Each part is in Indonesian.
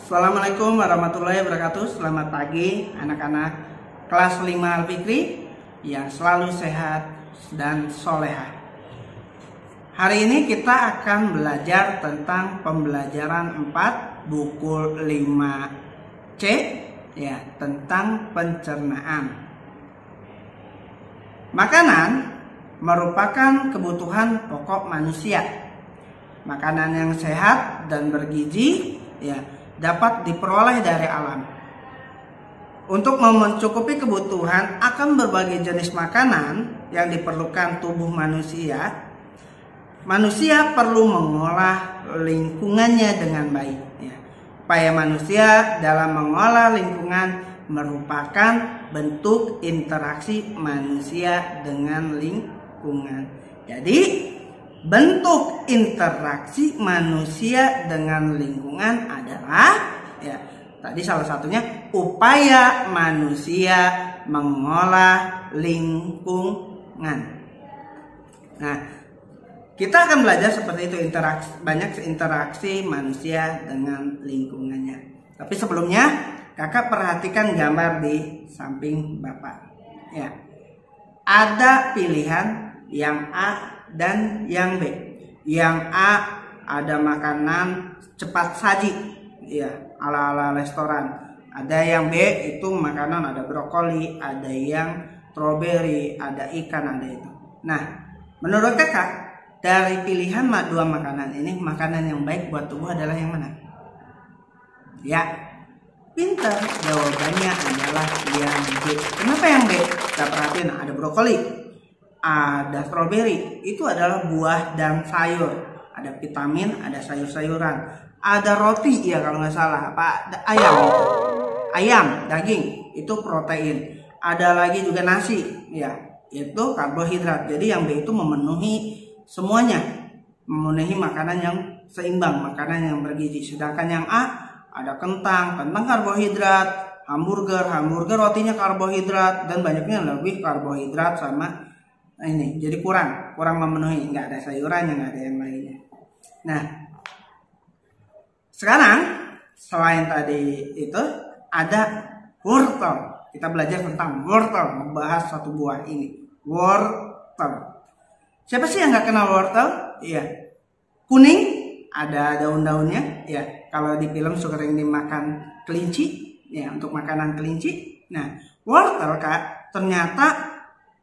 Assalamualaikum warahmatullahi wabarakatuh. Selamat pagi anak-anak kelas 5 Al-Fikri yang selalu sehat dan solehah. Hari ini kita akan belajar tentang pembelajaran 4 buku 5C ya, tentang pencernaan. Makanan merupakan kebutuhan pokok manusia. Makanan yang sehat dan bergizi ya dapat diperoleh dari alam. Untuk mencukupi kebutuhan akan berbagai jenis makanan yang diperlukan tubuh manusia, manusia perlu mengolah lingkungannya dengan baik. Ya. Upaya manusia dalam mengolah lingkungan merupakan bentuk interaksi manusia dengan lingkungan. Jadi, bentuk interaksi manusia dengan lingkungan adalah ya, tadi salah satunya upaya manusia mengolah lingkungan. Nah, kita akan belajar seperti itu, banyak interaksi manusia dengan lingkungannya. Tapi sebelumnya, kakak perhatikan gambar di samping Bapak. Ya. Ada pilihan yang A dan yang B. Yang A ada makanan cepat saji, ya, ala-ala restoran. Ada yang B itu makanan, ada brokoli, ada yang strawberry, ada ikan, ada itu. Nah, menurut kakak dari pilihan dua makanan ini, makanan yang baik buat tubuh adalah yang mana? Ya, pintar, jawabannya adalah yang B. Kenapa yang B? Kita perhatiin ada brokoli, ada strawberry, itu adalah buah dan sayur. Ada vitamin, ada sayur-sayuran. Ada roti, ya kalau nggak salah, apa? Ayam, daging, itu protein. Ada lagi juga nasi, ya, itu karbohidrat. Jadi yang B itu memenuhi semuanya, memenuhi makanan yang seimbang, makanan yang bergizi. Sedangkan yang A ada kentang karbohidrat, hamburger rotinya karbohidrat, dan banyaknya lebih karbohidrat sama ini, jadi kurang memenuhi, nggak ada sayurannya, nggak ada yang lainnya. Nah, sekarang selain tadi itu ada wortel. Kita belajar tentang wortel, membahas satu buah ini, wortel. Siapa sih yang nggak kenal wortel? Iya, kuning, ada daun-daunnya. Ya, kalau di film sering dimakan kelinci, ya, untuk makanan kelinci. Nah, wortel kak ternyata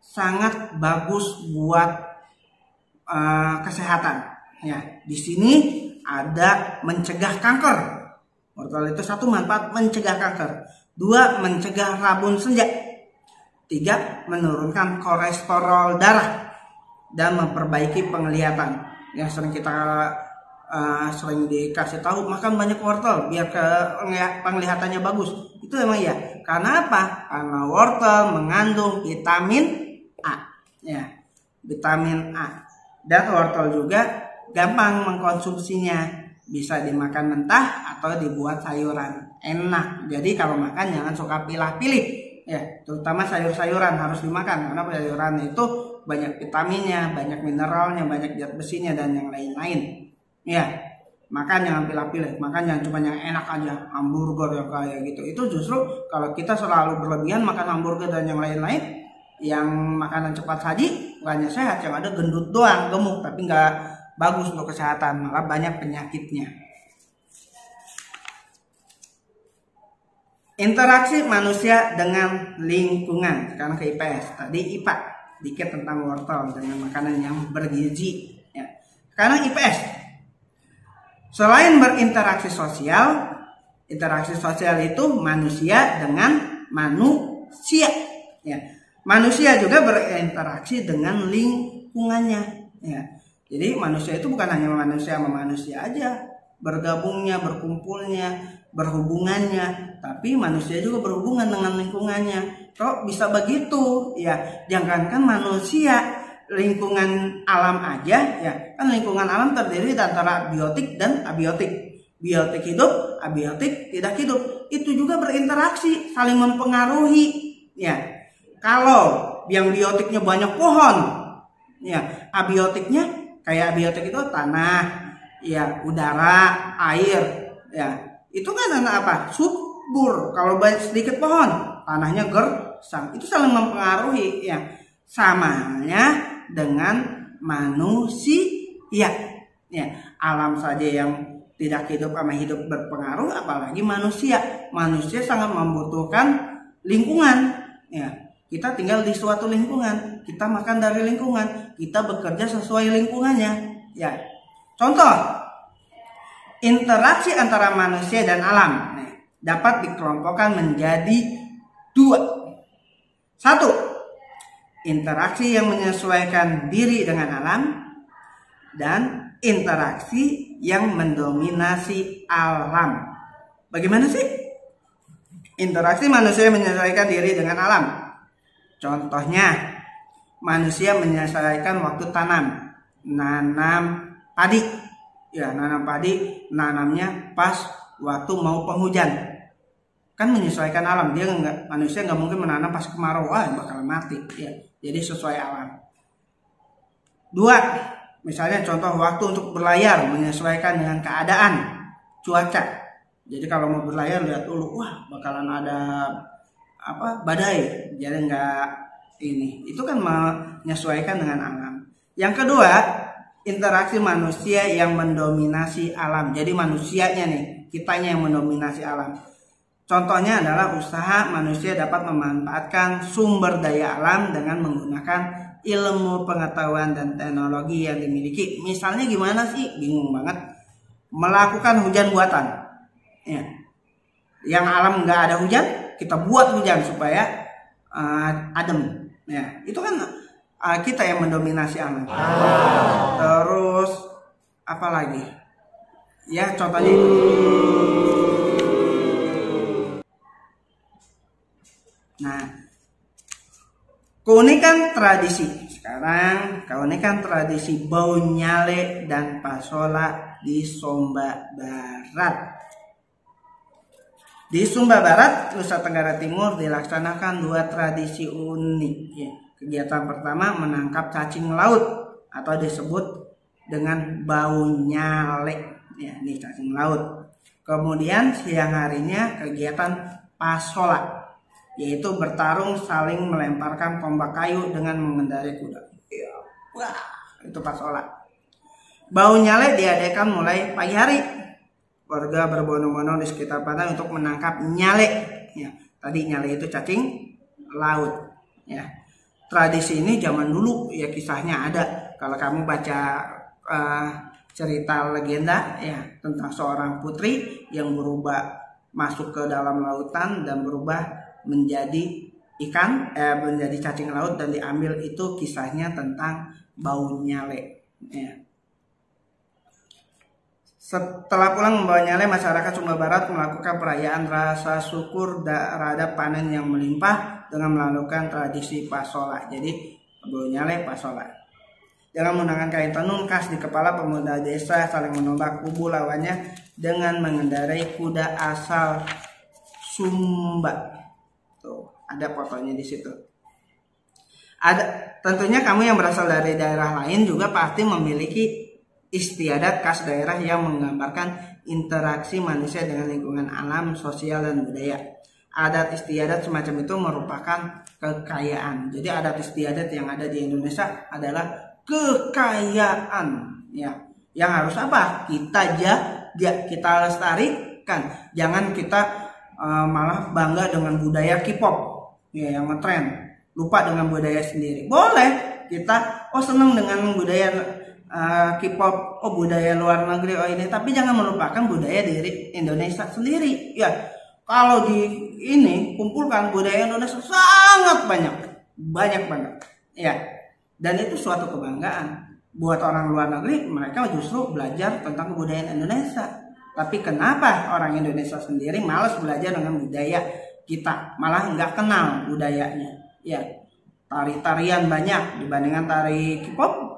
sangat bagus buat kesehatan. Ya, di sini ada mencegah kanker. Wortel itu satu manfaat mencegah kanker, dua mencegah rabun senja, tiga menurunkan kolesterol darah dan memperbaiki penglihatan. Yang sering kita sering dikasih tahu makan banyak wortel biar penglihatannya bagus. Itu emang ya. Karena apa? Karena wortel mengandung vitamin A, ya, vitamin A. Dan wortel juga gampang mengkonsumsinya, bisa dimakan mentah atau dibuat sayuran, enak. Jadi kalau makan jangan suka pilih-pilih, ya, terutama sayur-sayuran harus dimakan karena sayuran itu banyak vitaminnya, banyak mineralnya, banyak zat besinya dan yang lain-lain. Ya, makan jangan pilih-pilih, makan jangan cuma yang enak aja, hamburger yang kayak gitu. Itu justru kalau kita selalu berlebihan makan hamburger dan yang lain-lain, yang makanan cepat saji, bukannya sehat, yang ada gendut doang, gemuk, tapi nggak bagus untuk kesehatan, malah banyak penyakitnya. Interaksi manusia dengan lingkungan. Sekarang ke IPS, tadi IPA, dikit tentang wortel dengan makanan yang bergizi. Ya. Sekarang IPS, selain berinteraksi sosial, interaksi sosial itu manusia dengan manusia. Ya. Manusia juga berinteraksi dengan lingkungannya. Ya. Jadi manusia itu bukan hanya manusia sama manusia aja, bergabungnya, berkumpulnya, berhubungannya, tapi manusia juga berhubungan dengan lingkungannya. Kok bisa begitu? Ya, jangankan manusia, lingkungan alam aja, ya, kan lingkungan alam terdiri antara biotik dan abiotik. Biotik hidup, abiotik tidak hidup. Itu juga berinteraksi, saling mempengaruhi. Ya. Kalau yang biotiknya banyak pohon, ya, abiotiknya kayak abiotik itu tanah, ya, udara, air, ya, itu kan apa? Subur. Kalau banyak sedikit pohon, tanahnya gersang. Itu saling mempengaruhi ya. Samanya dengan manusia. Ya, alam saja yang tidak hidup sama hidup berpengaruh, apalagi manusia. Manusia sangat membutuhkan lingkungan. Ya, kita tinggal di suatu lingkungan, kita makan dari lingkungan, kita bekerja sesuai lingkungannya. Ya, contoh interaksi antara manusia dan alam dapat dikelompokkan menjadi 2. 1. Interaksi yang menyesuaikan diri dengan alam, dan interaksi yang mendominasi alam. Bagaimana sih interaksi manusia menyesuaikan diri dengan alam? Contohnya, manusia menyesuaikan waktu tanam, nanam padi. Ya, nanam padi, nanamnya pas waktu mau penghujan. Kan menyesuaikan alam. Manusia nggak mungkin menanam pas kemarau, bakal mati. Ya, jadi sesuai alam. 2, misalnya contoh waktu untuk berlayar menyesuaikan dengan keadaan cuaca. Jadi kalau mau berlayar lihat dulu, bakalan ada badai. Jadi nggak ini. Itu kan menyesuaikan dengan alam. Yang kedua, interaksi manusia yang mendominasi alam. Jadi manusianya nih, kitanya yang mendominasi alam. Contohnya adalah usaha manusia dapat memanfaatkan sumber daya alam dengan menggunakan ilmu pengetahuan dan teknologi yang dimiliki. Misalnya gimana sih? Bingung banget. Melakukan hujan buatan. Ya. Yang alam nggak ada hujan, kita buat hujan supaya adem. Ya, itu kan kita yang mendominasi alam. Terus apa lagi? Ya, contohnya itu. Nah, keunikan tradisi. Sekarang keunikan tradisi bau nyale dan pasola di Sumba Barat. Di Sumba Barat, Nusa Tenggara Timur dilaksanakan 2 tradisi unik. Ya. Kegiatan pertama menangkap cacing laut atau disebut dengan bau nyale. Ya, ini cacing laut. Kemudian siang harinya kegiatan pasola, yaitu bertarung saling melemparkan tombak kayu dengan mengendarai kuda. Itu pasola. Bau nyale diadakan mulai pagi hari. Warga berbondong-bondong di sekitar pantai untuk menangkap nyale. Ya, tadi nyale itu cacing laut. Ya, tradisi ini zaman dulu ya kisahnya ada. Kalau kamu baca cerita legenda ya tentang seorang putri yang berubah masuk ke dalam lautan dan berubah menjadi ikan, menjadi cacing laut dan diambil, itu kisahnya tentang bau nyale. Ya. Setelah pulang membawa nyale, masyarakat Sumba Barat melakukan perayaan rasa syukur terhadap panen yang melimpah dengan melakukan tradisi pasola. Jadi bau nyale pasola. Dengan menggunakan kain tenun khas di kepala, pemuda desa saling menombak kubu lawannya dengan mengendarai kuda asal Sumba. Tuh, ada fotonya di situ. Tentunya kamu yang berasal dari daerah lain juga pasti memiliki istiadat khas daerah yang menggambarkan interaksi manusia dengan lingkungan alam, sosial, dan budaya. Adat istiadat semacam itu merupakan kekayaan. Jadi adat istiadat yang ada di Indonesia adalah kekayaan, ya. Yang harus apa? Kita kita lestarikan. Jangan kita malah bangga dengan budaya K-pop, ya, yang ngetren, lupa dengan budaya sendiri. Boleh kita senang dengan budaya K-pop, budaya luar negeri, ini, tapi jangan melupakan budaya diri Indonesia sendiri. Ya, kalau di ini kumpulkan budaya Indonesia sangat banyak banget, ya. Dan itu suatu kebanggaan buat orang luar negeri. Mereka justru belajar tentang kebudayaan Indonesia. Tapi kenapa orang Indonesia sendiri malas belajar dengan budaya kita, malah nggak kenal budayanya? Ya, tari-tarian banyak dibandingkan tari K-pop.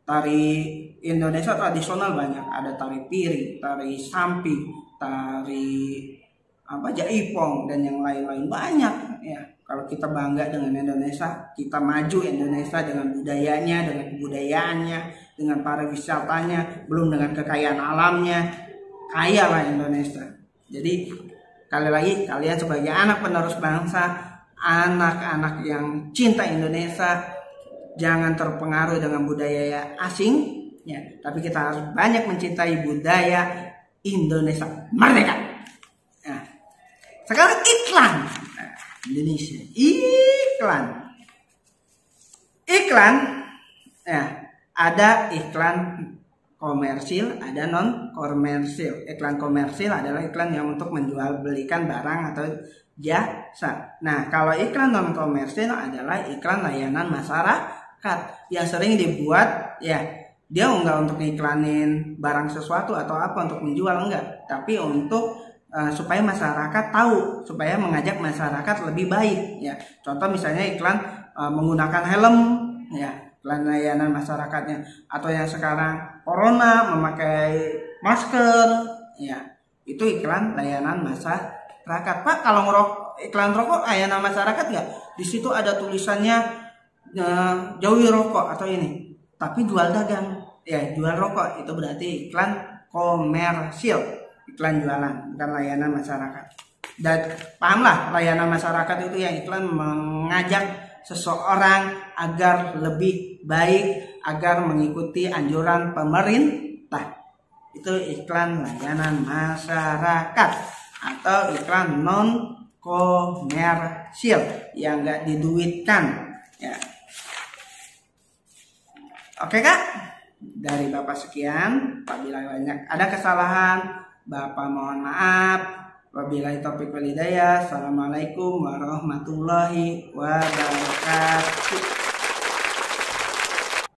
Tari Indonesia tradisional banyak, ada tari piring, tari sampi, tari jaipong, dan yang lain-lain banyak. Ya, kalau kita bangga dengan Indonesia, kita maju Indonesia dengan budayanya, dengan kebudayaannya, dengan pariwisatanya, belum dengan kekayaan alamnya, kaya lah Indonesia. Jadi kali lagi kalian sebagai anak penerus bangsa, anak-anak yang cinta Indonesia, jangan terpengaruh dengan budaya asing ya, tapi kita harus banyak mencintai budaya Indonesia merdeka. Nah, sekarang iklan. Nah, Indonesia iklan ya, ada iklan komersil, ada non komersil. Iklan komersil adalah iklan yang untuk menjual belikan barang atau jasa. Nah, kalau iklan non komersil adalah iklan layanan masyarakat yang sering dibuat ya, dia enggak untuk iklanin barang sesuatu atau apa untuk menjual, enggak, tapi untuk supaya masyarakat tahu, supaya mengajak masyarakat lebih baik ya. Contoh misalnya iklan menggunakan helm ya, iklan layanan masyarakatnya, atau yang sekarang corona memakai masker ya, itu iklan layanan masyarakat. Pak, kalau iklan rokok layanan masyarakat nggak? Di situ ada tulisannya jauhi rokok atau ini, tapi jual dagang ya, jual rokok, itu berarti iklan komersil, iklan jualan, bukan layanan masyarakat. Dan pahamlah, layanan masyarakat itu yang iklan mengajak seseorang agar lebih baik, agar mengikuti anjuran pemerintah. Itu iklan layanan masyarakat atau iklan non komersil yang nggak diduitkan ya. Oke Kak, dari Bapak sekian. Apabila banyak ada kesalahan, Bapak mohon maaf. Wabillahi taufiq wal hidayah. Assalamualaikum warahmatullahi wabarakatuh.